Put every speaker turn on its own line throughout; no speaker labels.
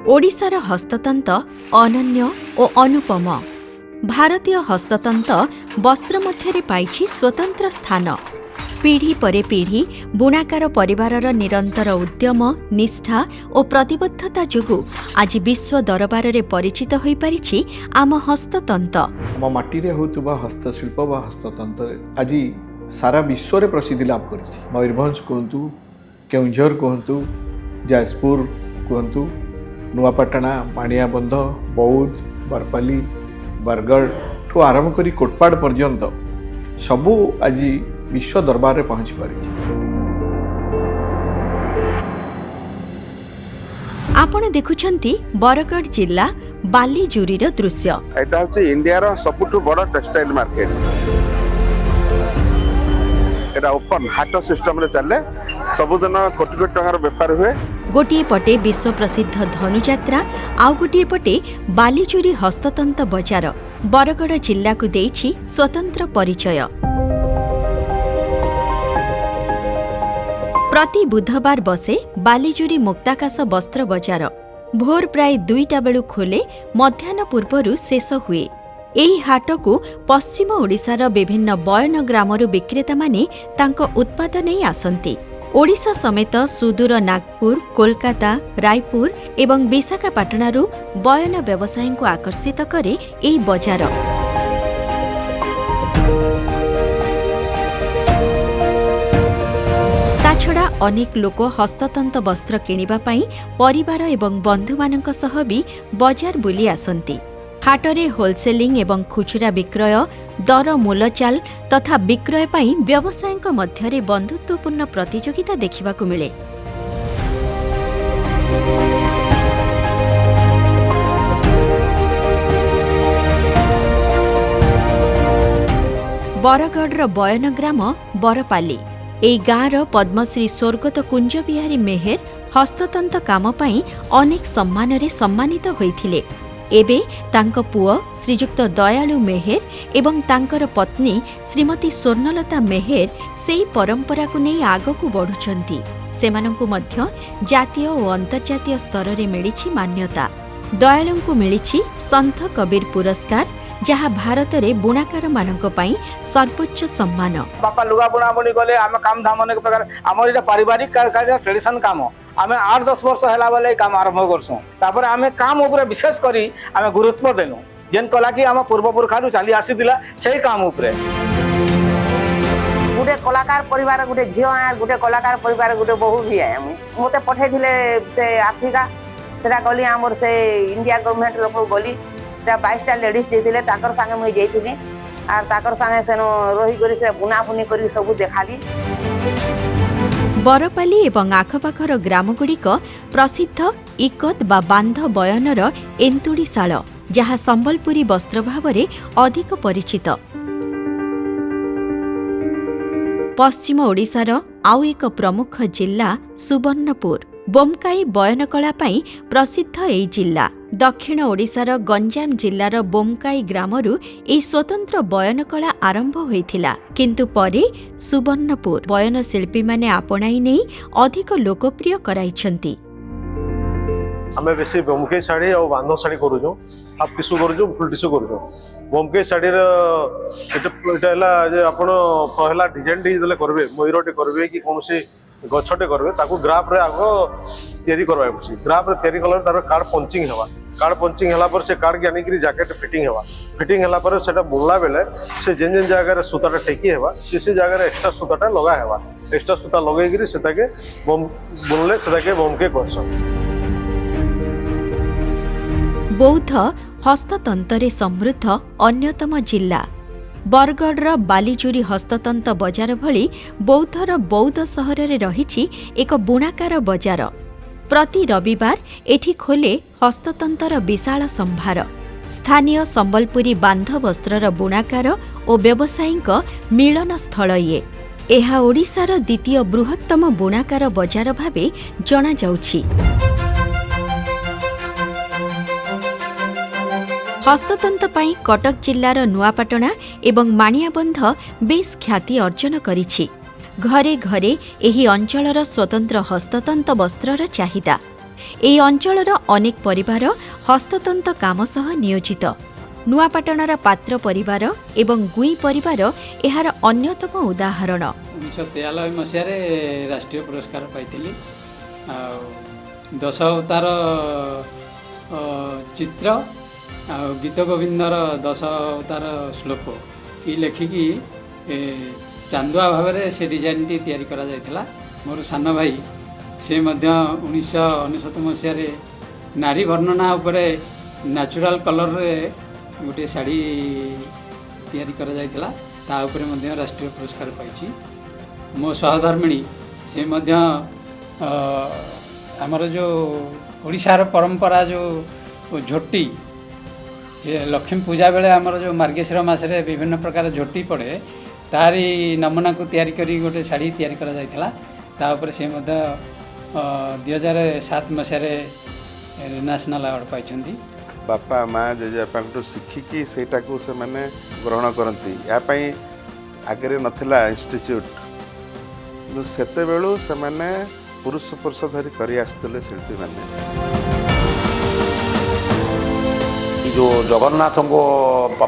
ओडिशार हस्ततंत अनन्य और अनुपम। भारतीय हस्ततंत वस्त्र मध्यरे पाइछि स्वतंत्र स्थान। पीढ़ी परे पीढ़ी बुणाकार परिवारर निरंतर उद्यम, निष्ठा और प्रतिबद्धता जोगु आज विश्व दरबार रे परिचित होई परिछि आम हस्ततंत।
आम माटी रे होतुबा हस्तशिल्प वा हस्ततंत आज सारा विश्व रे प्रसिद्धि लाभ करिछि। मयूरभंज कहतु, केउंझर कहतु, जाजपुर कहतु, नुआपाटना, माणियाबंध, बौद्ध, बरपाली, बरगढ़ ठू आरंभ करी कोटपाड़ पर्यंत सबू आज विश्व दरबार रे पहुंची पारिछि।
आपण देखुछंती बरगढ़ जिला बालीजुरीर दृश्य।
एटा होछि इंडिया रो सबुठु बड़ टेक्सटाइल मार्केट। एटा ओपन हाट सिस्टम रे चले, सबुदिन कोटी कोटी टंकार व्यापार हुए।
गोटिए पटे विश्व प्रसिद्ध धनुयात्रा, आउ गोटिए पटे बालीजुरी हस्ततंत बजार बरगढ़ जिला को देइछि स्वतंत्र परिचय। प्रति बुधवार बसे बालीजुरी मुक्ताकाश वस्त्र बजार। भोर प्राय 2टा बेलू खोले, मध्याह्न पूर्वरु शेष हुए। एही हाटकू पश्चिम ओडिशार विभिन्न बयन ग्रामरू विक्रेता माने तांको उत्पाद नहीं आसंती। ओडिशा समेत सुदूर नागपुर, कोलकाता, रायपुर एवं विशाखापाटणारू बयन व्यवसायी को आकर्षित करे एही बजार। ताछड़ा अनेक लोक हस्ततंत वस्त्र किनिबा पई परिवार एवं बंधुमानंक सह भी बजार बुली आसंती। हाटरे होलसेलिंग एवं खुचरा विक्रय, दर मूलचाल तथा विक्रय पई व्यवसायीक मध्यरे बंधुत्वपूर्ण प्रतियोगिता देखिबाकू मिले। बरगढ़ बयन ग्राम बरपाली। एई गाँर पद्मश्री स्वर्गत कुंज बिहारी मेहेर हस्ततंत काम पई अनेक सम्मान रे सम्मानित होइथिले। एबे तांको पुओ श्रीजुक्त दयालु मेहेर एवं तांकर पत्नी श्रीमती स्वर्णलता मेहेर सेई परंपरा को नहीं आगकू बढ़ुचंती। सेमानंकु मध्य जातीय और अंतर्जातीय स्तर रे मिलिछि मान्यता। दयालुंकु मिलिछि संत कबीर पुरस्कार, जहाँ भारत रे बुणाकार मानक पई सर्वोच्च सम्मान।
बापा लुगा बुणा बुणी गले आमे काम धाम अनेक प्रकार हमर इटा पारिवारिक ट्रेडिशन काम आमे 8-10 वर्ष हैला बेले काम आरंभ करसु। तापर आमे काम ऊपर विशेष करी आमे गुरुत्व देनु, जेन कला की आम पूर्व पुरखारु चली आसीदिला सेही काम ऊपर।
गुटे कलाकार परिवार गुटे झियो आर गुटे कलाकार परिवार गुटे बहु भी है। मते पठे दिले से अफ्रीका सेटा गली हमर से इंडिया गवर्नमेंट लोक गली 22टा लेडीज जेतिले ताकर संगे मुई जेतिनी आर ताकर संगे सेनो रही करी से बुना बुनी करी सब देखाली।
बरपाली एवं आखपाखर ग्रामगुड़िक प्रसिद्ध इकत बा बांध बयनर एन्तुड़ीशाल, जहाँ संबलपुरी वस्त्र भावरे अधिक परिचित। पश्चिम ओडिशार आउ एक प्रमुख जिला सुवर्णपुर। बोमकाई बयन कला पाई प्रसिद्ध एई जिला। दक्षिण ओडिशार गंजाम जिल्लार बोमकाई ग्रामरू एई स्वतंत्र बयन कला आरंभ होइथिला, किंतु परे सुवर्णपुर बयन शिल्पी माने आपणाई नै अधिक लोकप्रिय कराइछंती।
आमे बेसी बोमकाई साड़ी और बांधो साड़ी करूजो, हाफ टिश्यू करूजो, फुल टिश्यू करूजो। बोमकाई साड़ी रे एटा हला जे आपण पहला डिजाइन डी देले करबे, मयूरटे करबे कि कोनोसी गछटे करबे, ताकू ग्राफ रे आगो तैयारी करबा पछि। ग्राफ रे तैयारी कलर तार कार्ड पंचिंग हेबा। कार्ड पंचिंग हला पर से कार्ड ज्ञानी करी जैकेट फिटिंग हेबा। फिटिंग हला पर सेटा बुनला बेले से जेन जेन जगह रे सूताटा टेकी हेबा, से जगह रे एक्स्ट्रा सूताटा लगा हेबा। एक्स्ट्रा सूता लगाई करी सेटाके बम बुनले सेटाके बोमके करछ।
बौद्ध हस्ततंतरे समृद्ध अन्यतम जिला। बरगढ़ बालीजुरी हस्ततंत बजार भली बौद्धर बौद्ध सहर रे रहिछि एक बुणाकार बजार। प्रति रविवार एठी खोले हस्ततंतर विशाल संभार। स्थानीय संबलपुरी बांध वस्त्रर बुणाकार और व्यवसायीक मिलन स्थल ये। एहा ओडिशार द्वितीय बृहत्तम बुणाकार बजार भावे जणा जाउछि। हस्ततंत पाई कटक जिल्लार नुआपाटना एवं माणियाबंध बेस ख्याति अर्जन करिछि। घरे घरे एही अंचलर स्वतंत्र हस्ततंत वस्त्रर चाहिदा। ଏହି ଅଞ୍ଚଳର ଅନେକ ପରିବାର ହସ୍ତତନ୍ତ କାମ ସହ ନିୟୋଜିତ। ନୂଆପାଟଣାର ପାତ୍ର ପରିବାର ଏବଂ ଗୁଇଁ ପରିବାର ଏହାର ଅନ୍ୟତମ ଉଦାହରଣ।
1993 ମସିହାରେ ରାଷ୍ଟ୍ରୀୟ ପୁରସ୍କାର ପାଇଥିଲି। ଆଉ 10 ଅବତାର ଚିତ୍ର ଆଉ ଗୀତ ଗୋବିନ୍ଦର 10 ଅବତାର ଶ୍ଲୋକ ଇ ଲେଖିକି ଚାନ୍ଦୁଆ ଭାବରେ ସେ ଡିଜାଇନଟି ତିଆରି କରାଯାଇଥିଲା। ମୋର ସାନ ଭାଇ ସେ ମଧ୍ୟ 1999 ମସିହାରେ ନାରୀ ବର୍ଣ୍ଣନା ଉପରେ ନ୍ୟାଚୁରାଲ କଲରରେ ଗୋଟିଏ ଶାଢ଼ୀ ତିଆରି କରାଯାଇଥିଲା, ତା ଉପରେ ମଧ୍ୟ ରାଷ୍ଟ୍ରୀୟ ପୁରସ୍କାର ପାଇଛି। ମୋ ସହଧର୍ମିଣୀ ସେ ମଧ୍ୟ ଆମର ଯେଉଁ ଓଡ଼ିଶାର ପରମ୍ପରା ଯେଉଁ ଝୋଟି, ସେ ଲକ୍ଷ୍ମୀ ପୂଜା ବେଳେ ଆମର ଯେଉଁ ମାର୍ଗଶିର ମାସରେ ବିଭିନ୍ନ ପ୍ରକାର ଝୋଟି ପଡ଼େ, ତାରି ନମୁନାକୁ ତିଆରି କରି ଗୋଟେ ଶାଢ଼ୀ ତିଆରି କରାଯାଇଥିଲା। ତା ଉପରେ ସେ ମଧ୍ୟ 2007 ମସିହାରେ ନ୍ୟାସନାଲ୍ ଆୱାର୍ଡ଼ ପାଇଛନ୍ତି।
ବାପା ମା ଜେଜେବାପାଙ୍କଠୁ ଶିଖିକି ସେଇଟାକୁ ସେମାନେ ଗ୍ରହଣ କରନ୍ତି। ଏହା ପାଇଁ ଆଗରେ ନଥିଲା ଇନଷ୍ଟିଚ୍ୟୁଟ୍, କିନ୍ତୁ ସେତେବେଳୁ ସେମାନେ ପୁରୁଷ ଧରି କରି ଆସୁଥିଲେ ଶିଳ୍ପୀମାନେ।
ଯେଉଁ ଜଗନ୍ନାଥଙ୍କ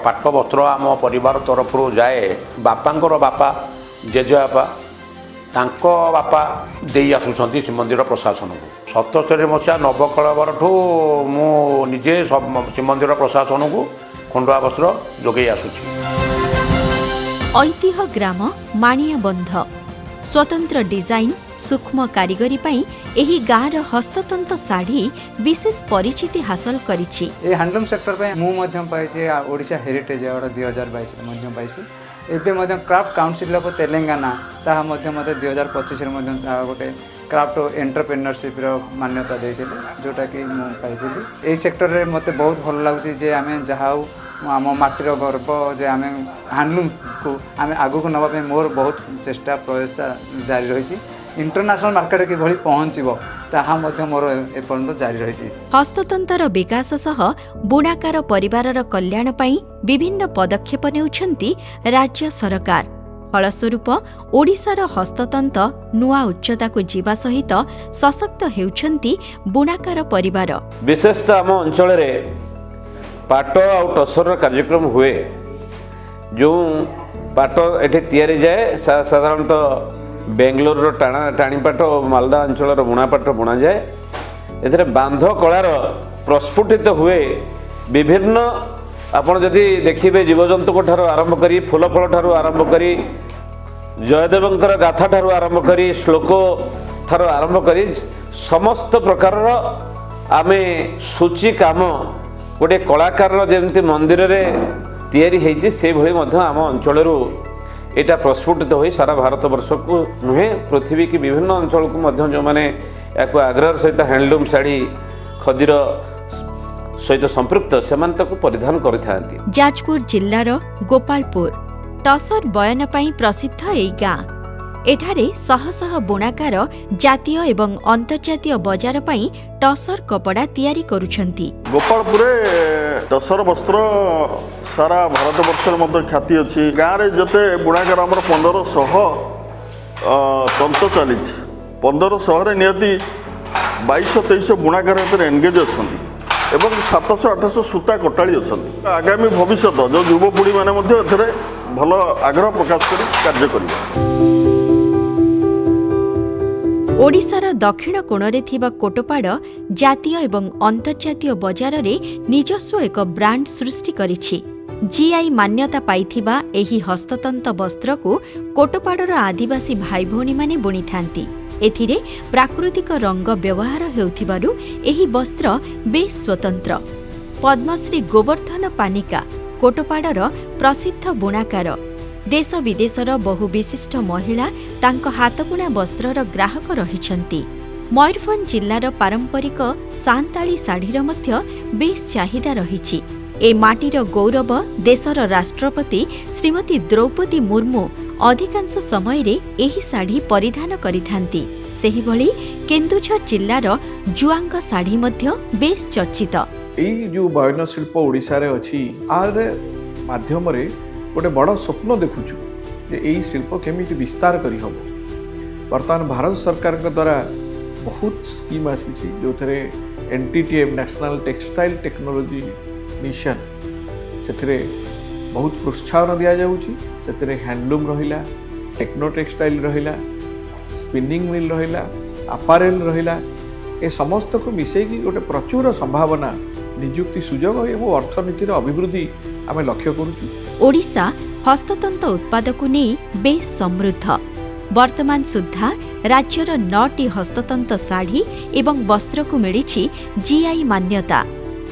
ପାଟ ବସ୍ତ୍ର ଆମ ପରିବାର ତରଫରୁ ଯାଏ, ବାପାଙ୍କର ବାପା ଜେଜେବାପା ତାଙ୍କ ବାପା ଦେଇ ଆସୁଛନ୍ତି ଶ୍ରୀମନ୍ଦିର ପ୍ରଶାସନକୁ। 77 ମସିହା ନବକଳେବରଠୁ ମୁଁ ନିଜେ ଶ୍ରୀମନ୍ଦିର ପ୍ରଶାସନକୁ ଖଣ୍ଡୁଆ ବସ୍ତ୍ର ଯୋଗାଇ ଆସୁଛି।
ଐତିହ୍ୟ ଗ୍ରାମ ମାଣିଆବନ୍ଧ ସ୍ୱତନ୍ତ୍ର ଡିଜାଇନ ସୂକ୍ଷ୍ମ କାରିଗରୀ ପାଇଁ ଏହି ଗାଁର ହସ୍ତତନ୍ତ ଶାଢ଼ୀ ବିଶେଷ ପରିଚିତି ହାସଲ କରିଛି।
এই হ্যান্ডলুম সেক্টর ପାଇଁ ମୁଁ ମଧ୍ୟ ପାଇଛି ଓଡ଼ିଶା ହେରିଟେଜ୍ ଆୱାର୍ଡ଼ 2022ରେ ମଧ୍ୟ ପାଇଛି। ଏବେ ମଧ୍ୟ କ୍ରାଫ୍ଟ କାଉନସିଲ୍ ଅଫ୍ ତେଲେଙ୍ଗାନା ତାହା ମଧ୍ୟ ମୋତେ 2025ରେ ମଧ୍ୟ ଗୋଟେ କ୍ରାଫ୍ଟ ଏଣ୍ଟରପ୍ରେନରସିପ୍ର ମାନ୍ୟତା ଦେଇଥିଲେ, ଯେଉଁଟାକି ମୁଁ ପାଇଥିଲି। ଏହି ସେକ୍ଟରରେ ମୋତେ ବହୁତ ଭଲ ଲାଗୁଛି ଯେ ଆମେ ଯାହା ହଉ ଆମ ମାଟିର ଗର୍ବ ଯେ ଆମେ ହ୍ୟାଣ୍ଡଲୁମ୍କୁ ଆମେ ଆଗକୁ ନେବା ପାଇଁ ମୋର ବହୁତ ଚେଷ୍ଟା ପ୍ରଚେଷ୍ଟା ଜାରି ରହିଛି। ଇଣ୍ଟରନ୍ୟାସନାଲ ମାର୍କେଟରେ କିଭଳି ପହଞ୍ଚିବ ତାହା ମଧ୍ୟ ମୋର ଏପର୍ଯ୍ୟନ୍ତ ଜାରି ରହିଛି।
ହସ୍ତତନ୍ତର ବିକାଶ ସହ ବୁଣାକାର ପରିବାରର କଲ୍ୟାଣ ପାଇଁ ବିଭିନ୍ନ ପଦକ୍ଷେପ ନେଉଛନ୍ତି ରାଜ୍ୟ ସରକାର। ଫଳସ୍ୱରୂପ ଓଡ଼ିଶାର ହସ୍ତତନ୍ତ ନୂଆ ଉଚ୍ଚତାକୁ ଯିବା ସହିତ ସଶକ୍ତ ହେଉଛନ୍ତି ବୁଣାକାର ପରିବାର।
ବିଶେଷତଃ ଆମ ଅଞ୍ଚଳରେ ପାଟ ଆଉ ଟସରର କାର୍ଯ୍ୟକ୍ରମ ହୁଏ। ଯେଉଁ ପାଟ ଏଠି ତିଆରି ଯାଏ ସାଧାରଣତଃ ବେଙ୍ଗଲୋରର ଟାଣିପାଟ ଓ ମାଲଦା ଅଞ୍ଚଳର ବୁଣାପାଟ ବୁଣାଯାଏ। ଏଥିରେ ବାନ୍ଧ କଳାର ପ୍ରସ୍ଫୁଟିତ ହୁଏ ବିଭିନ୍ନ, ଆପଣ ଯଦି ଦେଖିବେ ଜୀବଜନ୍ତୁଙ୍କ ଠାରୁ ଆରମ୍ଭ କରି ଫୁଲ ଫଳ ଠାରୁ ଆରମ୍ଭ କରି ଜୟଦେବଙ୍କର ଗାଥା ଠାରୁ ଆରମ୍ଭ କରି ଶ୍ଲୋକ ଠାରୁ ଆରମ୍ଭ କରି ସମସ୍ତ ପ୍ରକାରର ଆମେ ସୂଚି କାମ ଗୋଟିଏ କଳାକାରର ଯେମିତି ମନ୍ଦିରରେ ତିଆରି ହେଇଛି ସେଇଭଳି ମଧ୍ୟ ଆମ ଅଞ୍ଚଳରୁ ଏଇଟା ପ୍ରସ୍ଫୁଟିତ ହୋଇ ସାରା ଭାରତବର୍ଷକୁ ନୁହେଁ ପୃଥିବୀ କି ବିଭିନ୍ନ ଅଞ୍ଚଳକୁ ମଧ୍ୟ ଯେଉଁମାନେ ୟାକୁ ଆଗ୍ରହର ସହିତ ହ୍ୟାଣ୍ଡଲୁମ୍ ଶାଢ଼ୀ ଖଦିର ସହିତ ସମ୍ପୃକ୍ତ ସେମାନେ ତାକୁ ପରିଧାନ କରିଥାନ୍ତି।
ଯାଜପୁର ଜିଲ୍ଲାର ଗୋପାଳପୁର ଟସର ବୟନ ପାଇଁ ପ୍ରସିଦ୍ଧ ଏହି ଗାଁ। ଏଠାରେ ଶହ ଶହ ବୁଣାକାର ଜାତୀୟ ଏବଂ ଅନ୍ତର୍ଜାତୀୟ ବଜାର ପାଇଁ ଟସର କପଡ଼ା ତିଆରି କରୁଛନ୍ତି।
ଗୋପାଳପୁରରେ ଟସର ବସ୍ତ୍ର ସାରା ଭାରତବର୍ଷରେ ମଧ୍ୟ ଖ୍ୟାତି ଅଛି। ଗାଁରେ ଯେତେ ବୁଣାକାର ଆମର 1500 ତନ୍ତ ଚାଲିଛି। 1500ରେ ନିହାତି 2200-2300 ବୁଣାକାର ଭିତରେ ଏନଗେଜ୍ ଅଛନ୍ତି ଏବଂ 700-800 ସୂତା କଟାଳି ଅଛନ୍ତି। ଆଗାମୀ ଭବିଷ୍ୟତ ଯେଉଁ ଯୁବପିଢ଼ିମାନେ ମଧ୍ୟ ଏଥିରେ ଭଲ ଆଗ୍ରହ ପ୍ରକାଶ କରି କାର୍ଯ୍ୟ କରିବେ।
ଓଡ଼ିଶାର ଦକ୍ଷିଣ କୋଣରେ ଥିବା କୋଟପାଡ଼ ଜାତୀୟ ଏବଂ ଅନ୍ତର୍ଜାତୀୟ ବଜାରରେ ନିଜସ୍ୱ ଏକ ବ୍ରାଣ୍ଡ ସୃଷ୍ଟି କରିଛି। ଜିଆଇ ମାନ୍ୟତା ପାଇଥିବା ଏହି ହସ୍ତତନ୍ତ ବସ୍ତ୍ରକୁ କୋଟପାଡ଼ର ଆଦିବାସୀ ଭାଇ ଭଉଣୀମାନେ ବୁଣିଥାନ୍ତି। ଏଥିରେ ପ୍ରାକୃତିକ ରଙ୍ଗ ବ୍ୟବହାର ହେଉଥିବାରୁ ଏହି ବସ୍ତ୍ର ବେଶ୍ ସ୍ୱତନ୍ତ୍ର। ପଦ୍ମଶ୍ରୀ ଗୋବର୍ଦ୍ଧନ ପାନିକା କୋଟପାଡ଼ର ପ୍ରସିଦ୍ଧ ବୁଣାକାର। ଦେଶ ବିଦେଶର ବହୁ ବିଶିଷ୍ଟ ମହିଳା ତାଙ୍କ ହାତବୁଣା ବସ୍ତ୍ରର ଗ୍ରାହକ ରହିଛନ୍ତି। ମୟୂରଭଞ୍ଜ ଜିଲ୍ଲାର ପାରମ୍ପରିକ ସାନ୍ତାଳୀ ଶାଢ଼ୀର ମଧ୍ୟ ବେଶ୍ ଚାହିଦା ରହିଛି। ଏ ମାଟିର ଗୌରବ ଦେଶର ରାଷ୍ଟ୍ରପତି ଶ୍ରୀମତୀ ଦ୍ରୌପଦୀ ମୁର୍ମୁ ଅଧିକାଂଶ ସମୟରେ ଏହି ଶାଢ଼ୀ ପରିଧାନ କରିଥାନ୍ତି। ସେହିଭଳି କେନ୍ଦୁଝର ଜିଲ୍ଲାର ଜୁଆଙ୍ଗ ଶାଢ଼ୀ ମଧ୍ୟ ବେଶ୍ ଚର୍ଚ୍ଚିତ।
ଏଇ ଯେଉଁ ବୟନ ଶିଳ୍ପ ଓଡ଼ିଶାରେ ଅଛି, ଆର ମାଧ୍ୟମରେ ଗୋଟେ ବଡ଼ ସ୍ୱପ୍ନ ଦେଖୁଛୁ ଯେ ଏହି ଶିଳ୍ପ କେମିତି ବିସ୍ତାର କରିହେବ। ବର୍ତ୍ତମାନ ଭାରତ ସରକାରଙ୍କ ଦ୍ୱାରା बहुत स्कीम आसी जो थे NTTM national textile technology mission से बहुत प्रोत्साहन दि जाऊँगी से हैंडलूम रहिला टेक्नो टेक्सटाइल रहिला स्पिनिंग मिल रहिला अपारेल रहिला ए समस्त को मिसेकी गोटे प्रचुर संभावना निजुक्ति सुजोग और अर्थनीतिर अभिवृद्धि आम लक्ष्य करुचु।
ओडिशा हस्ततंत उत्पाद को नहीं बेस समृद्ध। वर्तमान सुद्धा राज्यर 9टी हस्ततंत शाढ़ी एवं वस्त्र को मिली GI मान्यता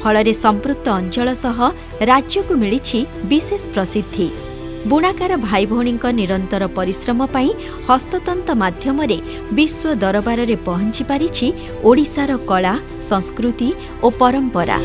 फल संपृक्त अंचल सह राज्य को मिली विशेष प्रसिद्धि। बुणाकार भाई भौणी निरंतर परिश्रम पई हस्ततंत माध्यम विश्व दरबार में पहुंची पारिछि ओडिशार कला संस्कृति और परंपरा।